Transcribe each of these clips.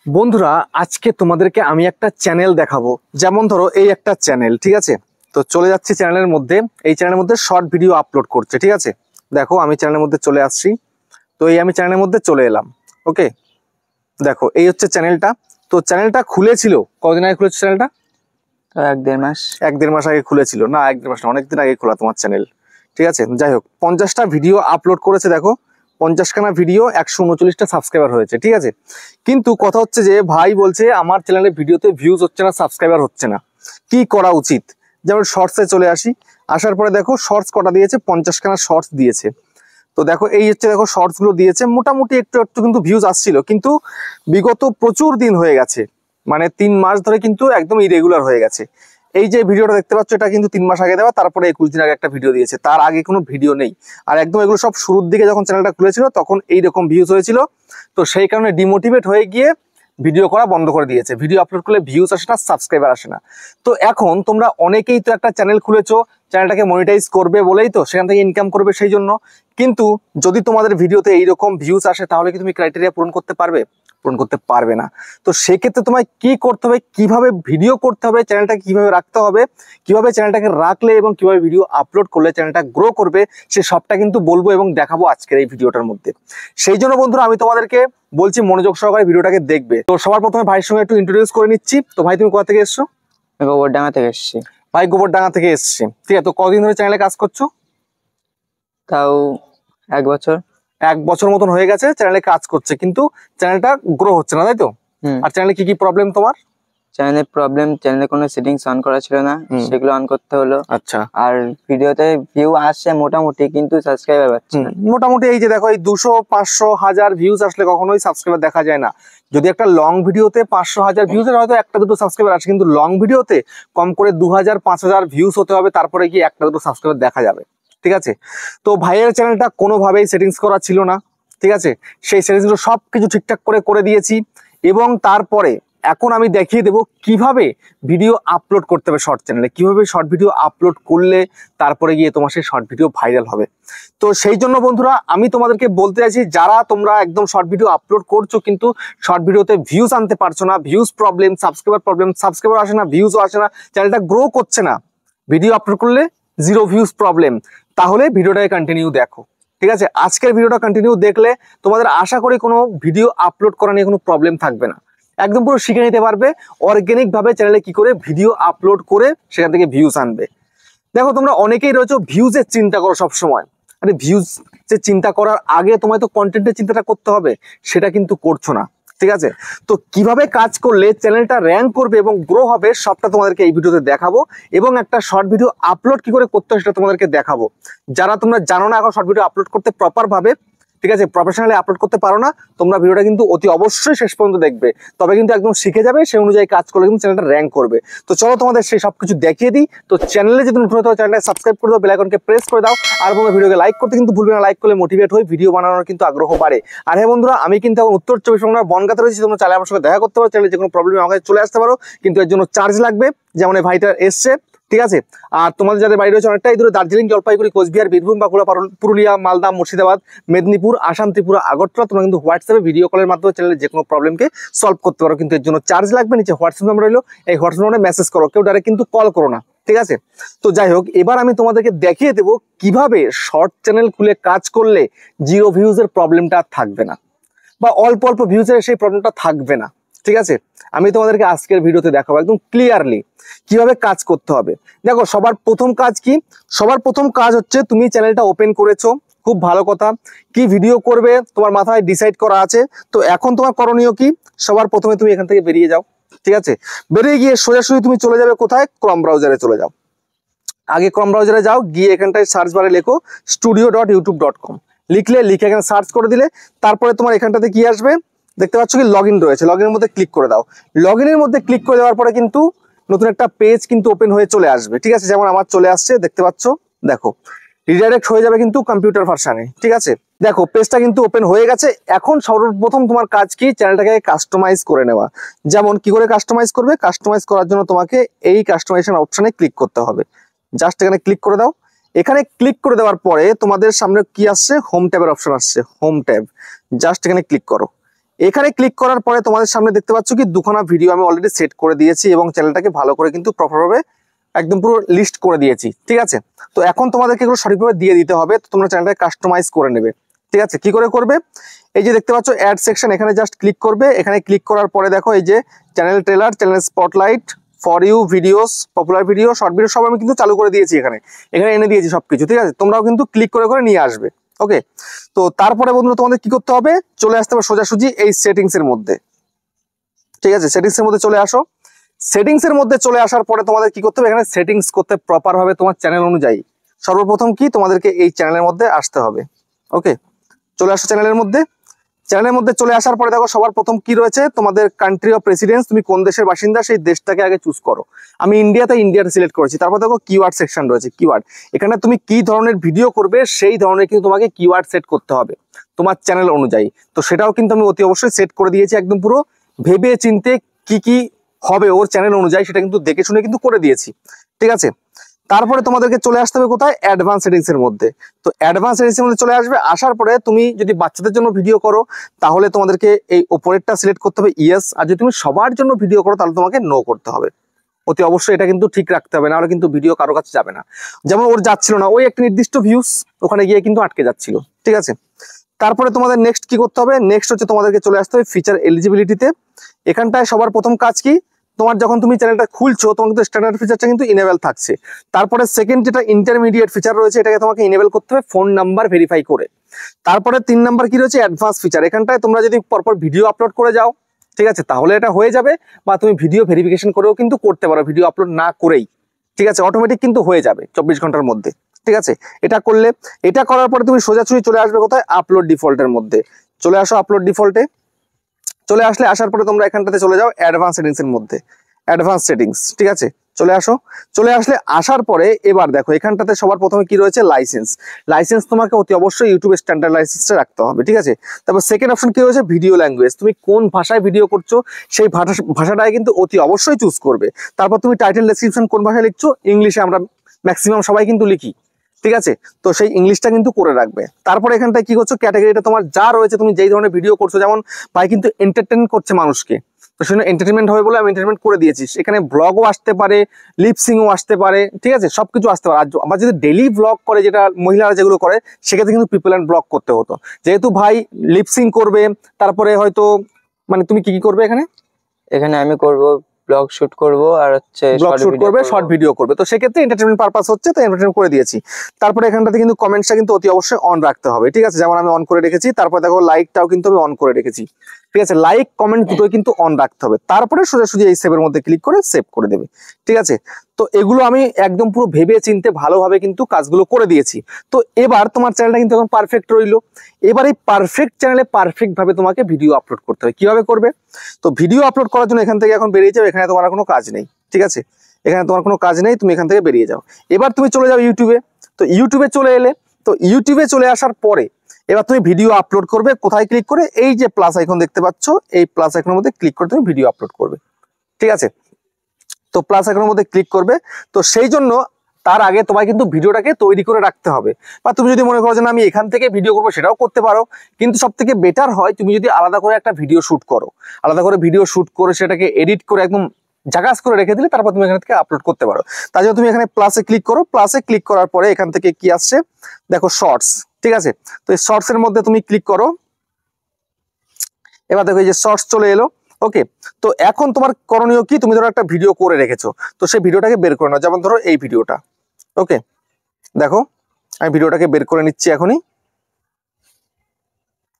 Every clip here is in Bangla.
বন্ধুরা আজকে তোমাদেরকে আমি একটা চ্যানেল দেখাবো। যেমন ধরো এই একটা চ্যানেল, ঠিক আছে? তো চলে যাচ্ছি চ্যানেলের মধ্যে। এই চ্যানেলের মধ্যে শর্ট ভিডিও আপলোড করছে, ঠিক আছে? দেখো আমি চ্যানেলের মধ্যে চলে আসছি। তো এই আমি চ্যানেলের মধ্যে চলে এলাম। ওকে, দেখো এই হচ্ছে চ্যানেলটা। তো চ্যানেলটা খুলেছিল কতদিন আগে খুলেছে চ্যানেলটা? এক দেড় মাস। এক দেড় মাস আগে খুলেছিল না, এক দেড় মাস না, অনেকদিন আগে খোলা তোমার চ্যানেল, ঠিক আছে? যাই হোক, 50টা ভিডিও আপলোড করেছে। দেখো 50খানা ভিডিও, 139টা সাবস্ক্রাইবার হয়েছে, ঠিক আছে? কিন্তু কথা হচ্ছে যে ভাই বলছে আমার চ্যানেলের ভিডিওতে ভিউজ হচ্ছে না, সাবস্ক্রাইবার হচ্ছে না, কি করা উচিত? যেমন শর্টসে চলে আসি, আসার পরে দেখো শর্টস কটা দিয়েছে, 50খানা শর্টস দিয়েছে। তো দেখো এই হচ্ছে, দেখো শর্টস গুলো দিয়েছে, মোটামুটি একটু একটু কিন্তু ভিউজ আসছিল, কিন্তু বিগত প্রচুর দিন হয়ে গেছে, মানে 3 মাস ধরে কিন্তু একদম ইরেগুলার হয়ে গেছে। এই যে ভিডিওটা দেখতে পাচ্ছ, এটা কিন্তু 3 মাস আগে দেওয়া, তারপরে 21 দিন আগে একটা ভিডিও দিয়েছে, তার আগে কোনো ভিডিও নেই। আর একদম এগুলো সব শুরুর দিকে যখন চ্যানেলটা খুলেছিল তখন এইরকম ভিউজ হয়েছিল। তো সেই কারণে ডিমোটিভেট হয়ে গিয়ে ভিডিও করা বন্ধ করে দিয়েছে। ভিডিও আপলোড করলে ভিউজ আসে না, সাবস্ক্রাইবার আসে না। তো এখন তোমরা অনেকেই তো একটা চ্যানেল খুলেছো, চ্যানেলটাকে মনিটাইজ করবে বলেই তো, সেখান থেকে ইনকাম করবে সেই জন্য। কিন্তু যদি তোমাদের ভিডিওতে এইরকম ভিউজ আসে, তাহলে কি তুমি ক্রাইটেরিয়া পূরণ করতে পারবে? পূরণ করতে পারবে না। তো সেক্ষেত্রে তোমায় কি করতে হবে, কিভাবে ভিডিও করতে হবে, চ্যানেলটাকে কিভাবে রাখতে হবে, কিভাবে চ্যানেলটাকে রাখলে এবং কিভাবে ভিডিও আপলোড করলে চ্যানেলটা গ্রো করবে, সে সবটা কিন্তু বলবো এবং দেখাবো আজকের এই ভিডিওটার মধ্যে। সেই জন্য বন্ধুরা আমি তোমাদেরকে বলছি মনোযোগ সহকারে ভিডিওটাকে দেখবে। তো সবার প্রথমে ভাইয়ের সঙ্গে একটু ইন্ট্রোডিউস করে নিচ্ছি। তো ভাই তুমি কোথা থেকে এসছো? গোবরডাঙ্গা থেকে এসেছি। ভাই গোবরডাঙ্গা থেকে এসছে, ঠিক আছে? তো কদিন ধরে চ্যানেলে কাজ করছো? তাও 1 বছর। 1 বছর মতন হয়ে গেছে চ্যানেলে কাজ করছে, কিন্তু চ্যানেলটা গ্রো হচ্ছে না, তাই তো? আর চ্যানেলে কি কি প্রবলেম তোমার? চ্যানেলের প্রবলেম, চ্যানেলে কোনো সেটিংস অন করা ছিল না, সেগুলো অন করতে হলো। আচ্ছা। আর ভিডিওতে ভিউ আসছে মোটামুটি, কিন্তু সাবস্ক্রাইবার পাচ্ছে না। মোটামুটি এই যে দেখো, এই 200, 500, 1000 ভিউজ আসলে কখনোই সাবস্ক্রাইবার দেখা যায় না। যদি একটা লং ভিডিওতে 500, 1000 ভিউজের হয়তো একটা দুটো সাবস্ক্রাইবার আসে, কিন্তু লং ভিডিওতে কম করে 2000, 5000 ভিউজ হতে হবে, তারপরে গিয়ে একটা দুটো সাবস্ক্রাইবার দেখা যাবে, ঠিক আছে? তো ভাইয়ের চ্যানেলটা কোনোভাবেই সেটিংস করা ছিল না, ঠিক আছে? সেই সেটিংসগুলো সব কিছু ঠিকঠাক করে দিয়েছি। এবং তারপরে এখন আমি দেখিয়ে দেবো কিভাবে ভিডিও আপলোড করতে হবে শর্ট চ্যানেলে, কিভাবে শর্ট ভিডিও আপলোড করলে তারপরে গিয়ে তোমার সেই শর্ট ভিডিও ভাইরাল হবে। তো সেই জন্য বন্ধুরা আমি তোমাদেরকে বলতে চাইছি, যারা তোমরা একদম শর্ট ভিডিও আপলোড করছো কিন্তু শর্ট ভিডিওতে ভিউজ আনতে পারছো না, ভিউজ প্রবলেম, সাবস্ক্রাইবার আসে না, ভিউজও আসে না, চ্যানেলটা গ্রো করছে না, ভিডিও আপলোড করলে 0 ভিউজ প্রবলেম, তাহলে ভিডিওটাকে কন্টিনিউ দেখো, ঠিক আছে? আজকের ভিডিওটা কন্টিনিউ দেখলে তোমাদের আশা করি কোনো ভিডিও আপলোড করা নিয়ে কোনো প্রবলেম থাকবে না, একদম পুরো শিখে নিতে পারবে অর্গানিক ভাবে চ্যানেলে কি করে ভিডিও আপলোড করে সেখান থেকে ভিউজ আনবে। দেখো তোমরা অনেকেই রয়েছে ভিউজের চিন্তা করো সব সময়। আরে ভিউজ যে চিন্তা করার আগে তোমায় তো কন্টেন্টের চিন্তাটা করতে হবে, সেটা কিন্তু করছো না, ঠিক আছে? তো কিভাবে কাজ করলে চ্যানেলটা র্যাঙ্ক করবে এবং গ্রো হবে সবটা তোমাদেরকে এই ভিডিওতে দেখাবো, এবং একটা শর্ট ভিডিও আপলোড কি করে করতে হয় সেটা তোমাদেরকে দেখাবো। যারা তোমরা জানো না এখন শর্ট ভিডিও আপলোড করতে প্রপার ভাবে, ঠিক আছে, প্রফেশনালি আপলোড করতে পারো না, তোমরা ভিডিওটা কিন্তু অতি অবশ্যই শেষ পর্যন্ত দেখবে, তবে কিন্তু একদম শিখে যাবে, সেই অনুযায়ী কাজ করলে কিন্তু চ্যানেলটা র্যাঙ্ক করবে। তো চলো তোমাদের সেই সবকিছু দেখিয়ে দিই। তো চ্যানেলে যদি নতুন হতে চ্যানেলটা সাবস্ক্রাইব করে দাও, বেল আইকনকে প্রেস করে দাও, আর তোমরা ভিডিওকে লাইক করতে কিন্তু ভুলবে না, লাইক করলে মোটিভেট হয়ে ভিডিও বানানোর কিন্তু আগ্রহ বাড়ে। আর হ্যাঁ বন্ধুরা, আমি কিন্তু এখন উত্তর 24 পরগনার বনগাঁতে রয়েছি, তোমরা চাইলে আমার সঙ্গে দেখা করতে পারো, চ্যানেলে যে কোনো প্রবলেম আমার কাছে চলে আসতে পারো, কিন্তু এর জন্য চার্জ লাগবে, যেমন এই ভাইটা এসছে, ঠিক আছে? আর তোমাদের যাদের বাড়ি রয়েছে অনেকটাই দূরে, দার্জিলিং, জলপাইগুড়ি, কোচবিহার, বীরভূম, বাঁকুড়া, পুরুলিয়া, মালদা, মুর্শিদাবাদ, মেদিনীপুর, আসাম, ত্রিপুরা, আগরতলা, তোমরা কিন্তু হোয়াটসঅ্যাপে ভিডিও কলের মাধ্যমে চ্যানেলে যে কোনো প্রবলেমকে সলভ করতে পারো, কিন্তু এর জন্য চার্জ লাগবে। নিচে হোয়াটসঅ্যাপ নাম্বার রইলো, এই হোয়াটসঅ্যাপ নাম্বারে মেসেজ করো, কেউ ডাইরেক্ট কিন্তু কল করো না, ঠিক আছে? তো যাই হোক, এবার আমি তোমাদেরকে দেখিয়ে দেবো কিভাবে শর্ট চ্যানেল খুলে কাজ করলে 0 ভিউজের প্রবলেমটা থাকবে না, বা অল্প অল্প ভিউজের সেই প্রবলেমটা থাকবে না, ঠিক আছে? আমি তোমাদেরকে আজকের ভিডিওতে দেখাবো একদম ক্লিয়ারলি কিভাবে কাজ করতে হবে। দেখো সবার প্রথম কাজ কি? সবার প্রথম কাজ হচ্ছে, তুমি চ্যানেলটা ওপেন করেছো, খুব ভালো কথা, কি ভিডিও করবে তোমার মাথায় ডিসাইড করা আছে। তো এখন তোমার করণীয় কি? সবার প্রথমে তুমি এখান থেকে বেরিয়ে যাও, ঠিক আছে? বেরিয়ে গিয়ে সোজাসুজি তুমি চলে যাবে কোথায়? ক্রোম ব্রাউজারে চলে যাও। আগে ক্রোম ব্রাউজারে যাও, গিয়ে এখানটায় সার্চ বারে লেখো studio.youtube.com, লিখে এখানে সার্চ করে দিলে তারপরে তোমার এখানটাতে কি আসবে দেখতে পাচ্ছ, কি লগইন রয়েছে, লগইনের মধ্যে ক্লিক করে দাও। লগইনের মধ্যে ক্লিক করে দেওয়ার পরে কিন্তু নতুন একটা পেজ কিন্তু ওপেন হয়ে চলে আসবে, ঠিক আছে? যেমন আমার চলে আসছে, দেখতে পাচ্ছ, দেখো রিডাইরেক্ট হয়ে যাবে কিন্তু কম্পিউটার ভার্সনে, ঠিক আছে? দেখো পেজটা কিন্তু ওপেন হয়ে গেছে। এখন সর্বপ্রথম তোমার কাজ কি? চ্যানেলটাকে কাস্টমাইজ করে নেওয়া। যেমন কি করে কাস্টমাইজ করবে? কাস্টমাইজ করার জন্য তোমাকে এই কাস্টমাইজেশন অপশনে ক্লিক করতে হবে। জাস্ট এখানে ক্লিক করে দাও। এখানে ক্লিক করে দেওয়ার পরে তোমাদের সামনে কি আসছে? হোম ট্যাবের অপশন আসছে, হোম ট্যাব, জাস্ট এখানে ক্লিক করো। এখানে ক্লিক করার পরে তোমাদের সামনে দেখতে পাচ্ছ কি দুখানা ভিডিও আমি অলরেডি সেট করে দিয়েছি এবং চ্যানেলটাকে ভালো করে কিন্তু প্রপারভাবে একদম পুরো লিস্ট করে দিয়েছি, ঠিক আছে। তো এখন তোমাদেরকে এগুলো সঠিকভাবে দিয়ে দিতে হবে, তো তোমরা চ্যানেলটাকে কাস্টমাইজ করে নেবে, ঠিক আছে। কি করে করবে, এই যে দেখতে পাচ্ছ অ্যাড সেকশন, এখানে জাস্ট ক্লিক করবে। এখানে ক্লিক করার পরে দেখো এই যে channel trailer, channel spotlight, for you videos, popular video, short video সব আমি কিন্তু চালু করে দিয়েছি, এখানে এনে দিয়েছি সবকিছু, ঠিক আছে। তোমরাও কিন্তু ক্লিক করে করে নিয়ে আসবে, ওকে। তো তারপরে বন্ধুরা তোমাদের কি করতে হবে, চলে আসতে হবে সোজাসুজি এই সেটিংস এর মধ্যে, ঠিক আছে। সেটিংস এর মধ্যে চলে আসো। সেটিংস এর মধ্যে চলে আসার পরে তোমাদের কি করতে হবে, এখানে সেটিংস করতে প্রপার ভাবে তোমার চ্যানেল অনুযায়ী সর্বপ্রথম কি তোমাদেরকে এই চ্যানেলের মধ্যে আসতে হবে, ওকে। চলে আসো চ্যানেলের মধ্যে। চ্যানেলের মধ্যে চলে আসার পরে দেখো সবার প্রথম কি রয়েছে, তোমাদের কান্ট্রি অফ রেসিডেন্স, তুমি কোন দেশের বাসিন্দা সেই দেশটাকে আগে চুজ করো। আমি ইন্ডিয়াতে সিলেক্ট করেছি। তারপর দেখো কিওয়ার্ড সেকশন রয়েছে, কিওয়ার্ড, এখানে তুমি কি ধরনের ভিডিও করবে সেই ধরনের কিন্তু তোমাকে কিওয়ার্ড সেট করতে হবে তোমার চ্যানেল অনুযায়ী। তো সেটাও কিন্তু আমি অতি অবশ্যই সেট করে দিয়েছি, একদম পুরো ভেবে চিন্তে কি কি হবে ওর চ্যানেল অনুযায়ী সেটা কিন্তু দেখে শুনে কিন্তু করে দিয়েছি, ঠিক আছে। তারপরে তোমাদেরকে চলে আসতে হবে কোথায়, অ্যাডভান্স সেটিংস এর মধ্যে। তো অ্যাডভান্স সেটিংস এর মধ্যে চলে আসবে, আসার পরে তুমি যদি বাচ্চাদের জন্য ভিডিও করো তাহলে তোমাদেরকে এই উপরেরটা সিলেক্ট করতে হবে ইয়েস, আর যদি তুমি সবার জন্য ভিডিও করো তাহলে তোমাকে নো করতে হবে। অতি অবশ্যই এটা কিন্তু ঠিক রাখতে হবে, নাহলে কিন্তু ভিডিও কারো কাছে যাবে না। যেমন ওর যাচ্ছিল না, ওই একটা নির্দিষ্ট ভিউস ওখানে গিয়ে কিন্তু আটকে যাচ্ছিল, ঠিক আছে। তারপরে তোমাদের নেক্সট কি করতে হবে, নেক্সট হচ্ছে তোমাদেরকে চলে আসতে হবে ফিচার এলিজিবিলিটিতে। এখানটায় সবার প্রথম কাজ কি, তোমার যখন তুমি চ্যানেলটা খুলছো তোমার কিন্তু স্ট্যান্ডার্ড ফিচারটা কিন্তু ইনেবল থাকছে। তারপরে সেকেন্ড যেটা ইন্টারমিডিয়েট ফিচার রয়েছে এটাকে তোমাকে ইনেবল করতে হবে ফোন নাম্বার ভেরিফাই করে। তারপরে 3 নাম্বার কি রয়েছে, অ্যাডভান্স ফিচার। এখানটায় তোমরা যদি পরপর ভিডিও আপলোড করে যাও, ঠিক আছে, তাহলে এটা হয়ে যাবে, বা তুমি ভিডিও ভেরিফিকেশন করেও কিন্তু করতে পারো ভিডিও আপলোড না করেই, ঠিক আছে, অটোমেটিক কিন্তু হয়ে যাবে 24 ঘন্টার মধ্যে, ঠিক আছে। এটা করলে, এটা করার পরে তুমি সোজাসুজি চলে আসবে কোথায়, আপলোড ডিফল্টের মধ্যে। চলে আসো আপলোড ডিফল্টে। চলে আসলে আসার পরে তোমরা এখানটাতে চলে যাও অ্যাডভান্স সেটিংস এর মধ্যে, অ্যাডভান্স সেটিংস, ঠিক আছে। চলে আসো। চলে আসলে আসার পরে এবার দেখো এখানটাতে সবার প্রথমে কি রয়েছে, লাইসেন্স। লাইসেন্স তোমাকে অতি অবশ্যই ইউটিউব স্ট্যান্ডার্ড লাইসেন্সটা রাখতে হবে, ঠিক আছে। তারপর সেকেন্ড অপশন কি রয়েছে, ভিডিও ল্যাঙ্গুয়েজ, তুমি কোন ভাষায় ভিডিও করছো সেই ভাষাটাই কিন্তু অতি অবশ্যই চুজ করবে। তারপর তুমি টাইটেল ডেসক্রিপশন কোন ভাষায় লিখছো, ইংলিশে আমরা ম্যাক্সিমাম সবাই কিন্তু লিখি, ঠিক আছে। তো সেই ইংলিশটা কিন্তু করে রাখবে। তারপরে এখানটায় কি করছো, ক্যাটাগরিটা তোমার যা রয়েছে, তুমি যেই ধরনের ভিডিও করছো, যেমন ভাই কিন্তু এন্টারটেইন করছে মানুষকে, তো সেজন্য এন্টারটেনমেন্ট হবে বলে আমি এন্টারটেনমেন্ট করে দিয়েছি। এখানে ব্লগও আসতে পারে, লিপসিংও আসতে পারে, ঠিক আছে, সবকিছু আসতে পারে। আর আবার যদি ডেইলি ব্লগ করে, যেটা মহিলারা যেগুলো করে, সেক্ষেত্রে কিন্তু পিপল অ্যান্ড ব্লগ করতে হতো। যেহেতু ভাই লিপসিং করবে, তারপরে হয়তো মানে তুমি কি কি করবে এখানে, এখানে আমি করব ব্লগ শুট করব আর হচ্ছে ব্লগ শুট করবে, শর্ট ভিডিও করবে, তো সেক্ষেত্রে এন্টারটেনমেন্ট পারপাস হচ্ছে, তো এন্টারটেনমেন্ট করে দিয়েছি। তারপরে এখানটাতে কিন্তু কমেন্টসটা কিন্তু অতি অবশ্যই অন রাখতে হবে, ঠিক আছে, যেমন আমি অন করে রেখেছি। তারপর দেখো লাইকটাও কিন্তু আমি অন করে রেখেছি, ঠিক আছে। লাইক কমেন্ট দুটোই কিন্তু অন রাখতে হবে। তারপরে সোজাসুজি এই সেভের মধ্যে ক্লিক করে সেভ করে দেবে, ঠিক আছে। তো এগুলো আমি একদম পুরো ভেবে চিন্তে ভালোভাবে কিন্তু কাজগুলো করে দিয়েছি। তো এবার তোমার চ্যানেলটা কিন্তু এখন পারফেক্ট রইলো। এবার এই পারফেক্ট চ্যানেলে পারফেক্ট ভাবে তোমাকে ভিডিও আপলোড করতে হবে। কিভাবে করবে, তো ভিডিও আপলোড করার জন্য এখান থেকে এখন বেরিয়ে যাও, এখানে তোমার কোনো কাজ নেই, ঠিক আছে, এখানে তোমার কোনো কাজ নেই, তুমি এখান থেকে বেরিয়ে যাও। এবার তুমি চলে যাও ইউটিউবে। তো ইউটিউবে চলে এলে, তো ইউটিউবে চলে আসার পরে এবার তুমি ভিডিও আপলোড করবে। কোথায় ক্লিক করে, এই যে প্লাস আইকন দেখতে পাচ্ছ, এই প্লাস আইকনের মধ্যে ক্লিক করে তুমি ভিডিও আপলোড করবে, ঠিক আছে। তো প্লাস আইকনের মধ্যে ক্লিক করবে। তো সেই জন্য তার আগে তোমায় কিন্তু ভিডিওটাকে তৈরি করে রাখতে হবে, বা তুমি যদি মনে করো যে না আমি এখান থেকে ভিডিও করবো, সেটাও করতে পারো। কিন্তু সব থেকে বেটার হয় তুমি যদি আলাদা করে একটা ভিডিও শুট করো, আলাদা করে ভিডিও শুট করে সেটাকে এডিট করে একদম জাগাস করে রেখে দিলে তারপর তুমি এখান থেকে আপলোড করতে পারো। তার জন্য তুমি এখানে প্লাসে ক্লিক করো। প্লাসে ক্লিক করার পরে এখান থেকে কি আসছে দেখো, শর্টস, ঠিক আছে। তো এই শর্টস এর মধ্যে তুমি ক্লিক করো। এবার দেখো এই যে শর্টস চলে এলো, ওকে। তো এখন তোমার করণীয় কি, তুমি ধরো একটা ভিডিও করে রেখেছো, তো সেই ভিডিওটাকে বের করে নাও। যেমন ধরো এই ভিডিওটা, ওকে, দেখো আমি ভিডিওটাকে বের করে নিচ্ছি এখনই।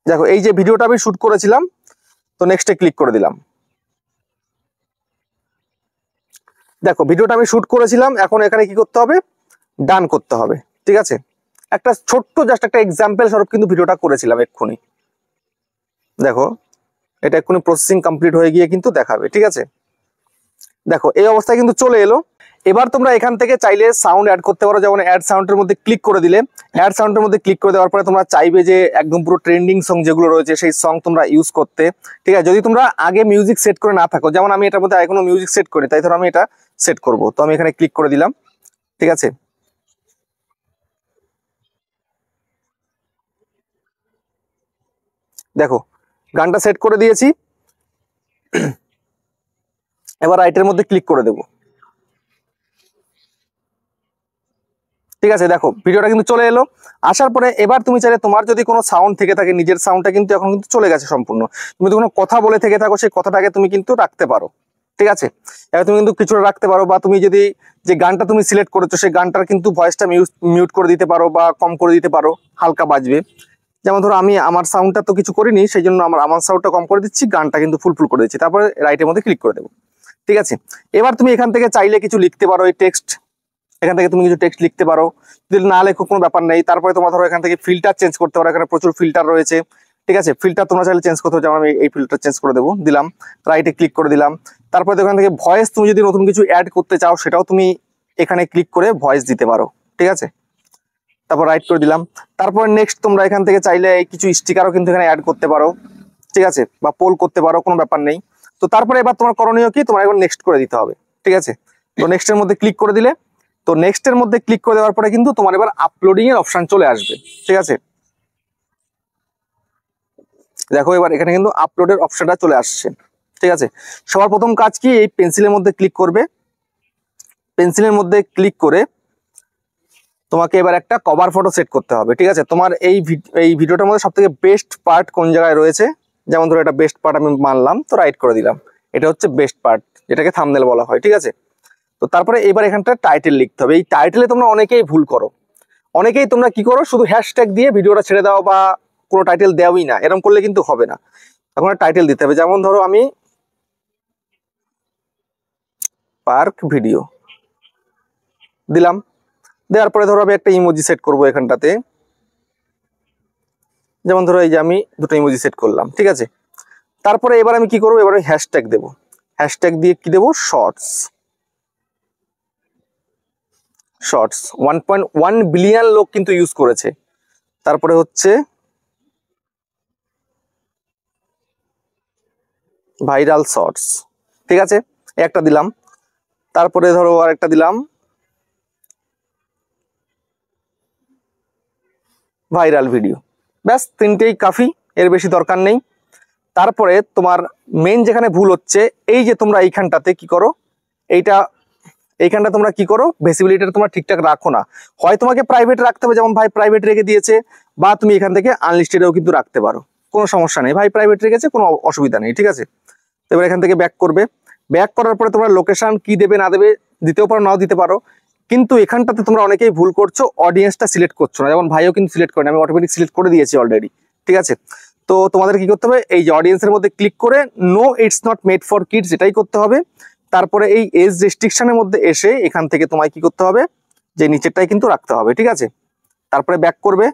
দেখো এই যে ভিডিওটা আমি শুট করেছিলাম, তো নেক্সটে ক্লিক করে দিলাম। দেখো ভিডিওটা আমি শুট করেছিলাম, এখন এখানে কি করতে হবে, ডান করতে হবে, ঠিক আছে। একটা ছোট্ট জাস্ট একটা এক্সাম্পল স্বরূপ কিন্তু ভিডিওটা করেছিলাম এক্ষুনি। দেখো এটা এক্ষুনি প্রসেসিং কমপ্লিট হয়ে গিয়ে কিন্তু দেখাবে, ঠিক আছে। দেখো এই অবস্থায় কিন্তু চলে এলো। এবার তোমরা এখান থেকে চাইলে সাউন্ড অ্যাড করতে পারো, যেমন অ্যাড সাউন্ডের মধ্যে ক্লিক করে দিলে, অ্যাড সাউন্ডের মধ্যে ক্লিক করে দেওয়ার পরে তোমরা চাইবে যে একদম পুরো ট্রেন্ডিং সং যেগুলো রয়েছে সেই সং তোমরা ইউজ করতে, ঠিক আছে। যদি তোমরা আগে মিউজিক সেট করে না থাকো, যেমন আমি এটার মধ্যে এখনো মিউজিক সেট করি, তাই ধরো আমি এটা সেট করব, তো আমি এখানে ক্লিক করে দিলাম, ঠিক আছে। দেখো গানটা সেট করে দিয়েছি। এবার রাইটের মধ্যে ক্লিক করে দেব। ঠিক আছে, দেখো ভিডিওটা কিন্তু চলে এলো। আসার পরে এবার তুমি চাইলে তোমার যদি কোনো সাউন্ড থেকে থাকে, নিজের সাউন্ডটা কিন্তু এখন কিন্তু চলে গেছে সম্পূর্ণ। তুমি যদি কোনো কথা বলে থেকে থাকো, সেই কথাটাকে তুমি কিন্তু রাখতে পারো। ঠিক আছে, এবার তুমি কিন্তু কিছুটা রাখতে পারো, বা তুমি যদি যে গানটা তুমি সিলেক্ট করেছো সেই গানটার কিন্তু ভয়েসটা মিউট করে দিতে পারো বা কম করে দিতে পারো, হালকা বাজবে। যেমন ধরো আমি আমার সাউন্ডটা তো কিছু করিনি, সেই জন্য আমার সাউন্ডটা কম করে দিচ্ছি, গানটা কিন্তু ফুল করে দিচ্ছি। তারপরে রাইটের মধ্যে ক্লিক করে দেবো। ঠিক আছে, এবার তুমি এখান থেকে চাইলে কিছু লিখতে পারো, এই টেক্সট এখান থেকে তুমি কিছু টেক্সট লিখতে পারো, যদি না লেখো কোনো ব্যাপার নেই। তারপরে তোমরা ধরো এখান থেকে ফিল্টার চেঞ্জ করতে পারো, এখানে প্রচুর ফিল্টার রয়েছে। ঠিক আছে, ফিল্টার তোমরা চাইলে চেঞ্জ করতে, যেমন আমি এই ফিল্টার চেঞ্জ করে দেবো, দিলাম, রাইটে ক্লিক করে দিলাম। তারপরে এখান থেকে ভয়েস তুমি যদি নতুন কিছু অ্যাড করতে চাও, সেটাও তুমি এখানে ক্লিক করে ভয়েস দিতে পারো। ঠিক আছে, তারপর রাইট করে দিলাম। তারপর নেক্সট তোমরা এখান থেকে চাইলে কিছু স্টিকারও কিন্তু এখানে অ্যাড করতে পারো। ঠিক আছে, বা পোল করতে পারো, কোনো ব্যাপার নেই। তো তারপরে এবার তোমার করণীয় কি, তোমার এখন নেক্সট করে দিতে হবে। ঠিক আছে, তো নেক্সটের মধ্যে ক্লিক করে দিলে, তো নেক্সটের মধ্যে ক্লিক করে দেওয়ার পরে কিন্তু তোমার এবার আপলোডিং এর অপশন চলে আসবে। ঠিক আছে, দেখো এবার এখানে কিন্তু আপলোডের অপশনটা চলে আসছে। ঠিক আছে, সবার প্রথম কাজ কি, এই পেন্সিলের মধ্যে ক্লিক করবে। পেন্সিলের মধ্যে ক্লিক করে তোমাকে এবার একটা কভার ফটো সেট করতে হবে। ঠিক আছে, তোমার এই ভিডিওটার মধ্যে সবথেকে বেস্ট পার্ট কোন জায়গায় রয়েছে, যেমন ধরো এটা বেস্ট পার্ট আমি মানলাম, তো রাইট করে দিলাম, এটা হচ্ছে বেস্ট পার্ট, যেটাকে থাম্বনেল বলা হয়। ঠিক আছে, তো তারপরে এবার এখানটা টাইটেল লিখতে হবে। এই টাইটেলে তোমরা অনেকেই ভুল করো, অনেকেই তোমরা কি করো, শুধু হ্যাশট্যাগ দিয়ে ভিডিওটা ছেড়ে দাও, বা কোনো টাইটেল দেওয়াই না। এরকম করলে কিন্তু হবে না, এখন টাইটেল দিতে হবে। যেমন ধরো আমি পার্ক ভিডিও দিলাম, দেওয়ার পরে ধরো আমি একটা ইমোজি সেট করবো এখানটাতে, যেমন ধরো এই যে আমি দুটো ইমোজি সেট করলাম। ঠিক আছে, তারপরে এবার আমি কি করবো, এবার আমি হ্যাশট্যাগ দেবো। হ্যাশট্যাগ দিয়ে কি দেবো, শর্টস। 1.1 বিলিয়ন লোক কিন্তু ইউজ করেছে। তারপরে হচ্ছে ভাইরাল শর্টস। ঠিক আছে, একটা দিলাম। তারপরে ধরো আর একটা দিলাম ভাইরাল ভিডিও। ব্যাস, তিনটেই কাফি, এর বেশি দরকার নেই। তারপরে তোমার মেইন যেখানে ভুল হচ্ছে, এই যে তোমরা এইখানটাতে কি করো, এইখানটা তোমরা কি করো, ভিজিবিলিটিটা তোমরা ঠিকঠাক রাখো না। হয় তোমাকে প্রাইভেট রাখতে হবে, যেমন ভাই প্রাইভেট রেখে দিয়েছে, বা তুমি এখান থেকে আনলিস্টেডেও কিন্তু রাখতে পারো, কোনো সমস্যা নেই। ভাই প্রাইভেট রেখেছে, কোনো অসুবিধা নেই। ঠিক আছে, তো এবার এখান থেকে ব্যাক করবে। ব্যাক করার পরে তোমরা লোকেশন কি দেবে না দেবে, দিতেও পারো নাও দিতে পারো। কিন্তু এখানটাতে তোমরা অনেকেই ভুল করছো, অডিয়েন্সটা সিলেক্ট করছো না। যেমন ভাইও কিন্তু সিলেক্ট করেনি, আমি অটোমেটিক সিলেক্ট করে দিয়েছি অলরেডি। ঠিক আছে, তো তোমাদের কি করতে হবে, এই যে অডিয়েন্সের মধ্যে ক্লিক করে no it's not made for kids এটাই করতে হবে। তারপরে এই এজ রেস্ট্রিকশনের মধ্যে এসে এখান থেকে তোমায় কি করতে হবে, যে নিচেরটাই কিন্তু রাখতে হবে। ঠিক আছে, তারপরে ব্যাক করবে।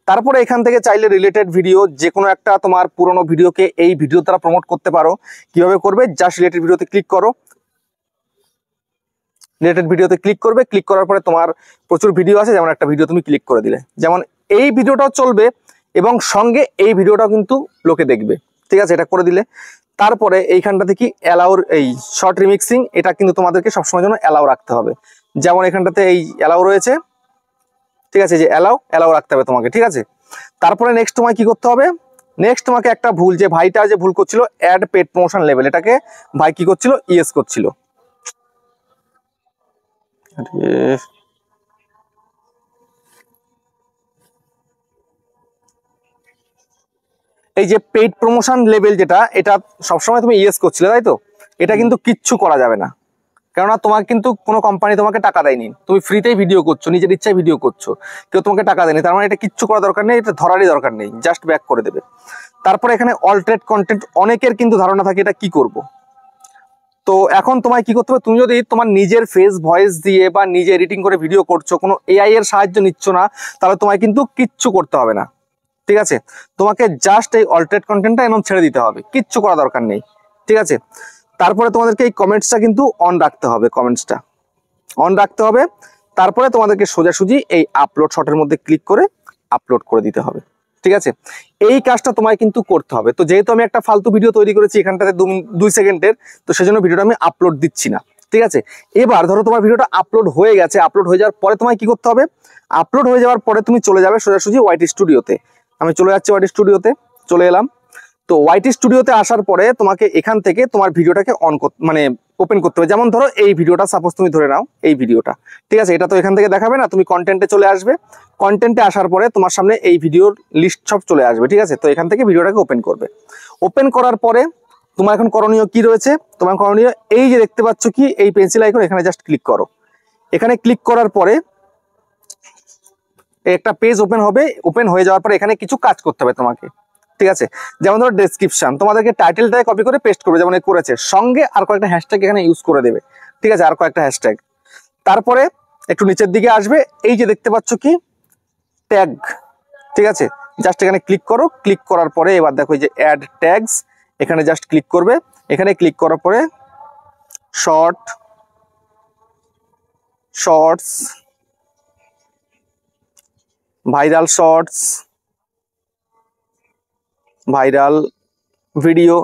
তারপরে এখান থেকে চাইলে রিলেটেড ভিডিও, যে কোনো একটা তোমার পুরোনো ভিডিওকে এই ভিডিও দ্বারা প্রমোট করতে পারো। কিভাবে করবে, জাস্ট রিলেটেড ভিডিওতে ক্লিক করো। রিলেটেড ভিডিওতে ক্লিক করবে, ক্লিক করার পরে তোমার প্রচুর ভিডিও আছে, যেমন একটা ভিডিও তুমি ক্লিক করে দিলে, যেমন এই ভিডিওটাও চলবে এবং সঙ্গে এই ভিডিওটাও কিন্তু লোকে দেখবে। ঠিক আছে, এটা করে দিলে তারপরে এইখানটাতে কি অ্যালাউর, এই শর্ট রিমিক্সিং, এটা কিন্তু তোমাদেরকে সবসময় জন্য অ্যালাউ রাখতে হবে। যেমন এখানটাতে এই অ্যালাউ রয়েছে। ঠিক আছে, যে অ্যালাউ রাখতে হবে তোমাকে। ঠিক আছে, তারপরে নেক্সট তোমায় কি করতে হবে, নেক্সট তোমাকে একটা ভুল, যে ভাইটা যে ভুল করছিল অ্যাড পেড প্রমোশন লেভেল, এটাকে ভাই কি করছিল, ইয়েস করছিল। এই যে পেইড প্রমোশন লেভেল যেটা, এটা সবসময় তুমি ইয়েস করছিলে, তাই তো? এটা কিন্তু কিচ্ছু করা যাবে না, কেননা তোমাকে কিন্তু কোনো কোম্পানি তোমাকে টাকা দেয়নি, তুমি ফ্রিতেই ভিডিও করছো, নিজের ইচ্ছায় ভিডিও করছো, কেউ তোমাকে টাকা দেয়নি। তার মানে এটা কিচ্ছু করা দরকার নেই, এটা ধরারই দরকার নেই, জাস্ট ব্যাক করে দেবে। তারপরে এখানে অল্টারেট কন্টেন্ট, অনেকের কিন্তু ধারণা থাকে এটা কি করব। তো এখন তোমায় কি করতে হবে, তুমি যদি তোমার নিজের ফেস ভয়েস দিয়ে বা নিজে এডিটিং করে ভিডিও করছো, কোনো এআই এর সাহায্য নিচ্ছ না, তাহলে তোমায় কিন্তু কিচ্ছু করতে হবে না। ঠিক আছে, তোমাকে জাস্ট এই অল্টারেট কন্টেন্টটা এমন ছেড়ে দিতে হবে, কিচ্ছু করা দরকার নেই। ঠিক আছে, তারপরে তোমাদেরকে এই কমেন্টসটা কিন্তু অন রাখতে হবে, কমেন্টসটা অন রাখতে হবে। তারপরে তোমাদেরকে সোজাসুজি এই আপলোড শটের মধ্যে ক্লিক করে আপলোড করে দিতে হবে। ঠিক আছে, এই কাজটা তোমায় কিন্তু করতে হবে। তো যেহেতু আমি একটা ফালতু ভিডিও তৈরি করেছি এখানটাতে 2 সেকেন্ডের, তো সেজন্য ভিডিওটা আমি আপলোড দিচ্ছি না। ঠিক আছে, এবার ধরো তোমার ভিডিওটা আপলোড হয়ে গেছে, আপলোড হয়ে যাওয়ার পরে তোমায় কি করতে হবে, আপলোড হয়ে যাওয়ার পরে তুমি চলে যাবে সোজাসুজি ওয়াইটি স্টুডিওতে। আমি চলে যাচ্ছি ওয়াইটি স্টুডিওতে, চলে এলাম। তো ওয়াইটি স্টুডিওতে আসার পরে তোমাকে এখান থেকে তোমার ভিডিওটাকে মানে ওপেন করতে হবে। যেমন ধরো এই ভিডিওটা সাপোজ তুমি ধরে নাও, এই ভিডিওটা, ঠিক আছে, এটা তো এখান থেকে দেখাবে না, তুমি কন্টেন্টে চলে আসবে। কন্টেন্টে আসার পরে তোমার সামনে এই ভিডিওর লিস্ট সব চলে আসবে, ঠিক আছে। তো এখান থেকে ভিডিওটাকে ওপেন করবে। ওপেন করার পরে তোমার এখন করণীয় কি রয়েছে? তোমার করণীয় এই যে দেখতে পাচ্ছ কি এই পেন্সিল আইকন, এখানে জাস্ট ক্লিক করো। এখানে ক্লিক করার পরে একটা পেজ ওপেন হবে। ওপেন হয়ে যাওয়ার পরে এখানে কিছু কাজ করতে হবে তোমাকে, ঠিক আছে। যেমন ধরো ডেসক্রিপশন, তোমাদেরকে টাইটেলটাকে কপি করে পেস্ট করবে, যেমন করেছে, সঙ্গে আর কয়েকটা হ্যাশট্যাগ এখানে ইউজ করে দেবে, ঠিক আছে, আর কয়েকটা হ্যাশট্যাগ। তারপরে একটু নিচের দিকে আসবে, এই যে দেখতে পাচ্ছ কি ট্যাগ, ঠিক আছে, জাস্ট এখানে ক্লিক করো। ক্লিক করার পরে এবার দেখো এই যে অ্যাড ট্যাগস, এখানে জাস্ট ক্লিক করবে। এখানে ক্লিক করার পরে shorts, viral shorts, viral video,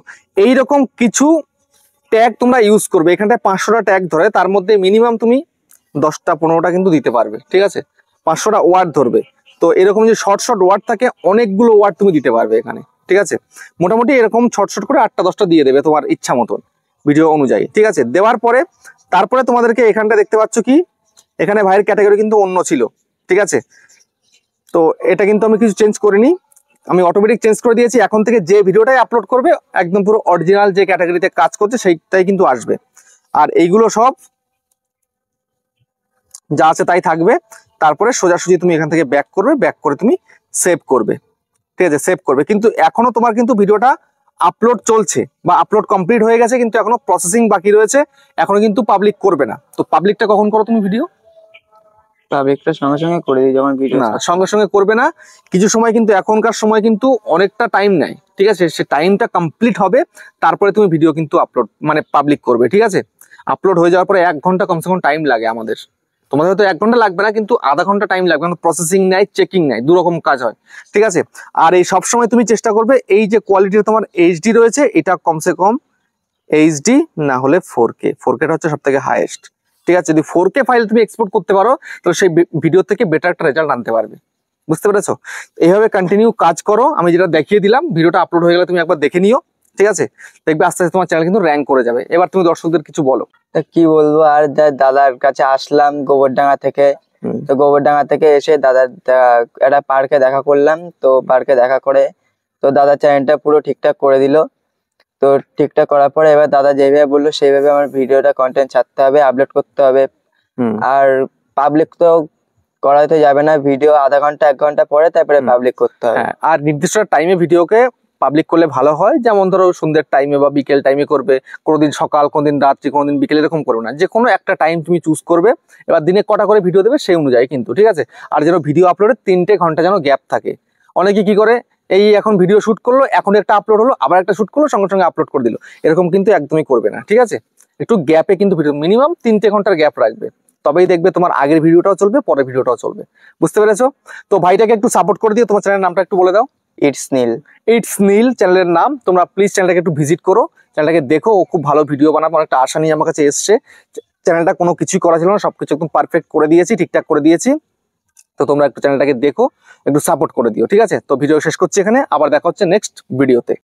এইরকম কিছু ট্যাগ তোমরা ইউজ করবে। এখানটায় 500টা ট্যাগ ধরে, তার মধ্যে মিনিমাম তুমি 10টা 15টা কিন্তু দিতে পারবে, ঠিক আছে। 500টা ওয়ার্ড ধরবে। তো এরকম যে শর্ট ওয়ার্ড থাকে, অনেকগুলো ওয়ার্ড তুমি দিতে পারবে এখানে, ঠিক আছে। মোটামুটি এরকম শর্ট করে 8টা 10টা দিয়ে দেবে তোমার ইচ্ছা মতন ভিডিও অনুযায়ী, ঠিক আছে। দেওয়ার পরে তারপরে তোমাদেরকে এখানটা দেখতে পাচ্ছ কি এখানে ভাইয়ের ক্যাটাগরি কিন্তু অন্য ছিল, ঠিক আছে। তো এটা কিন্তু আমি কিছু চেঞ্জ করিনি, আমি অটোমেটিক চেঞ্জ করে দিয়েছি। এখন থেকে যে ভিডিওটাই আপলোড করবে একদম পুরো অরিজিনাল যে ক্যাটাগরিতে কাজ করছে সেইটাই কিন্তু আসবে। আর এইগুলো সব যা আছে তাই থাকবে। তারপরে সোজাসুজি তুমি এখান থেকে ব্যাক করবে, ব্যাক করে তুমি সেভ করবে, ঠিক আছে, সেভ করবে। কিন্তু এখনো তোমার কিন্তু ভিডিওটা আপলোড চলছে বা আপলোড কমপ্লিট হয়ে গেছে, কিন্তু এখনো প্রসেসিং বাকি রয়েছে, এখনো কিন্তু পাবলিক করবে না। তো পাবলিকটা কখন করো তুমি ভিডিও? পাবলিকটা সঙ্গে সঙ্গে করে দিই যখন ভিডিও না, সঙ্গে সঙ্গে করবে না, কিছু সময় কিন্তু এখনকার সময় কিন্তু অনেকটা টাইম নেয়, ঠিক আছে। সে টাইমটা কমপ্লিট হবে, তারপরে তুমি ভিডিও কিন্তু আপলোড মানে পাবলিক করবে, ঠিক আছে। আপলোড হয়ে যাওয়ার পরে 1 ঘন্টা কমসে কম টাইম লাগে আমাদের। তোমাদের হয়তো 1 ঘন্টা লাগবে না, কিন্তু আধা ঘন্টা টাইম লাগবে, কারণ প্রসেসিং নেয়, চেকিং নেয়, দুরকম কাজ হয়, ঠিক আছে। আর এই সবসময় তুমি চেষ্টা করবে এই যে কোয়ালিটি তোমার এইচডি রয়েছে, এটা কমসে কম এইচডি না হলে 4K। 4K হচ্ছে সব থেকে হাইয়েস্ট, ঠিক আছে। যদি 4K ফাইল তুমি এক্সপোর্ট করতে পারো, তাহলে সেই ভিডিও থেকে বেটার একটা রেজাল্ট আনতে পারবে, বুঝতে পেরেছো? এইভাবে কন্টিনিউ কাজ করো। আমি যেটা দেখিয়ে দিলাম, ভিডিওটা আপলোড হয়ে গেলে তুমি একবার দেখে নিও, ঠিক আছে। দেখবে আস্তে আস্তে তোমার চ্যানেল কিন্তু র্যাঙ্ক করে যাবে। এবার তুমি দর্শকদের কিছু বলো। তা কি বলবো, আর দাদার কাছে আসলাম গোবরডাঙ্গা থেকে। তো গোবরডাঙ্গা থেকে এসে দাদার একটা পার্কে দেখা করলাম। তো পার্কে দেখা করে তো দাদা চ্যানেলটা পুরো ঠিকঠাক করে দিল। তো ঠিকঠাক করার পরে এবার দাদা যেভাবে বললো সেইভাবে আমার ভিডিওটা কন্টেন্ট ছাড়তে হবে, আপলোড করতে হবে। আর পাবলিক তো করাতে যাবে না, ভিডিও আধা ঘন্টা 1 ঘন্টা পরে তারপরে পাবলিক করতে হবে। আর নির্দিষ্ট টাইমে ভিডিওকে পাবলিক করলে ভালো হয়। যেমন ধরো সন্ধ্যের টাইমে বা বিকেল টাইমে করবে, কোনোদিন সকাল, কোনোদিন রাত্রি, কোনোদিন বিকেল, এরকম করবে না। যে কোনো একটা টাইম তুমি চুজ করবে। এবার দিনে কটা করে ভিডিও দেবে সেই অনুযায়ী কিন্তু, ঠিক আছে। আর যেন ভিডিও আপলোডের 3টে ঘন্টা যেন গ্যাপ থাকে। অনেকে কি করে, এই এখন ভিডিও শুট করলো, এখন একটা আপলোড হলো, আবার একটা শুট করলো, সঙ্গে সঙ্গে আপলোড করে দিল, এরকম কিন্তু একদমই করবে না, ঠিক আছে। একটু গ্যাপে কিন্তু ভিডিও, মিনিমাম 3টে ঘন্টার গ্যাপ রাখবে, তবেই দেখবে তোমার আগের ভিডিওটাও চলবে, পরের ভিডিওটাও চলবে, বুঝতে পেরেছো? তো ভাইটাকে একটু সাপোর্ট করে দিও। তোমার চ্যানেলের নামটা একটু বলে দাও। It's Neil. ইটস নীল চ্যানেলের নাম। তোমরা প্লিজ চ্যানেলটাকে একটু ভিজিট করো, চ্যানেলটাকে দেখো। ও খুব ভালো ভিডিও বানাবো, অনেকটা আশা নিয়ে আমার কাছে এসছে। চ্যানেলটা কোনো কিছুই করা ছিল না, সবকিছু একদম পারফেক্ট করে দিয়েছি, ঠিকঠাক করে দিয়েছি। তো তোমরা একটু চ্যানেলটাকে দেখো, একটু সাপোর্ট করে দিও, ঠিক আছে। তো ভিডিও শেষ করছি এখানে, আবার দেখা হচ্ছে নেক্সট ভিডিওতে।